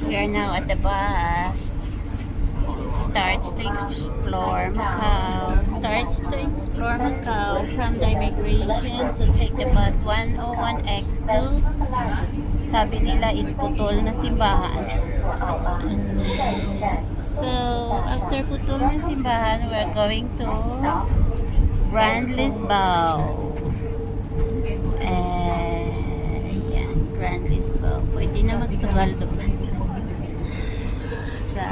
We are now at the bus. Starts to explore Macau. Starts to explore Macau from the immigration to take the bus 101X to, sabi nila is putol na simbahan. So, after putol na simbahan, we're going to Grand Lisbao. Yan, Grand Lisbao. Pwede na magsugal doon. Sa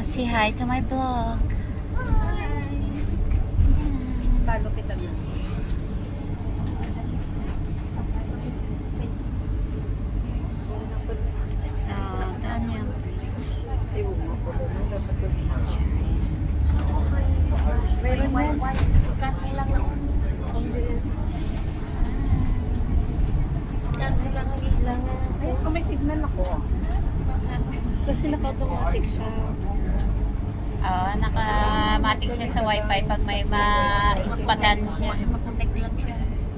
say hi to my vlog. Talo kita na. So, doon yung meron mo. Scan mo lang ng scan mo lang ang ilang. Ay, kung may signal ako. Kasi naka-automatic siya. naka-matic siya sa wifi pag may ma-ispatan siya. Makonect lang siya.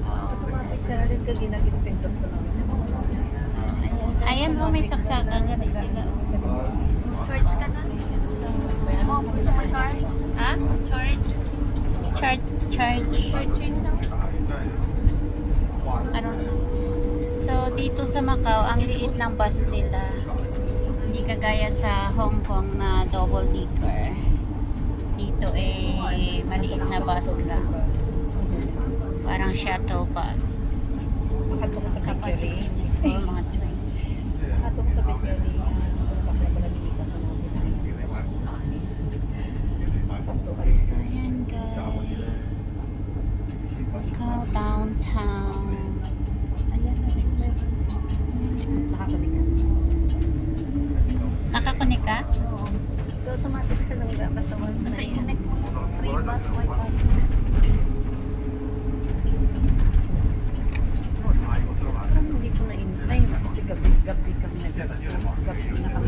Automatic siya rin ka ginagit-pintot ko lang. So, ayan po, may saksakan gani sila. Charge ka na? So, Gusto mo charge? ha? Charge? Charge. Charging lang. Ano na? So, dito sa Macau, ang liit ng bus nila. Hindi kagaya sa Hong Kong na double decker. Dito maliit na bus lang. Parang shuttle bus. Makatok sa Capacity niya siguro mga 20. Makatok sa Victory. So, ayan guys. Macau downtown. Ayan. Nakakalikan. Nakakunik ka? Oo. Automatic sa langga. Basta once na i-connect mo. Free bus wifi. Parang hindi ko na in-try kasi gabi kami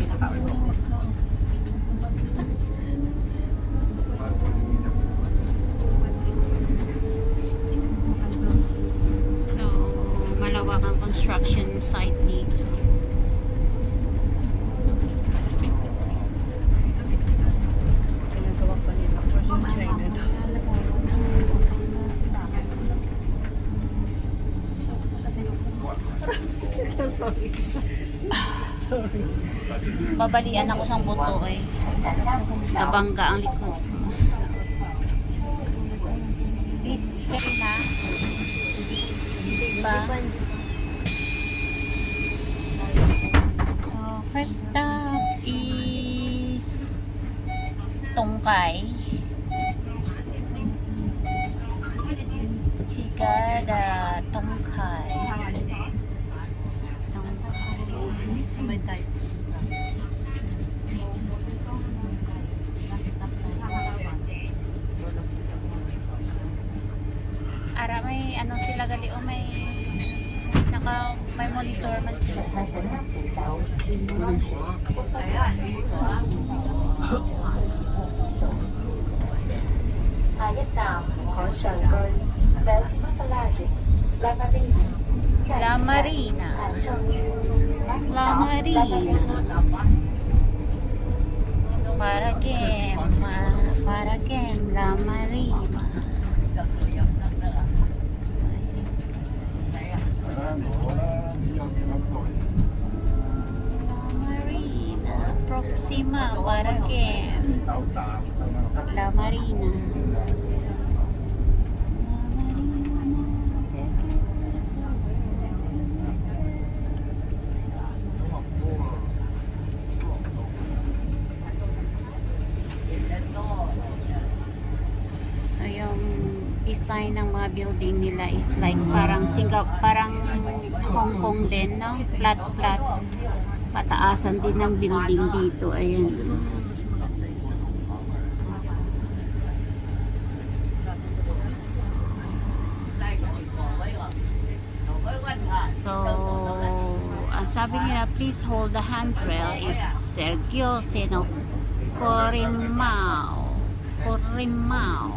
nakauwi. So, malawak ang construction site dito. Ginagawa pa nila. First in China to. Sorry. Sorry. Babalian ako sa buto Nabangga ang likod. Dito na. Diba? So, first stop is Tongkai. Chigada Tongkai. Sa may type. Ara may ano sila gali o may monitor man sila. La Marina. La Marina. Para game La Marina. Marina, Proxima, para game. La Marina. So yung design ng mga building nila is like parang parang Hong Kong din, no? Flat. Pataasan din ng building dito. Ayan. So, ang sabi nila, please hold the handrail is Sergio Sino Corimao. Corimao.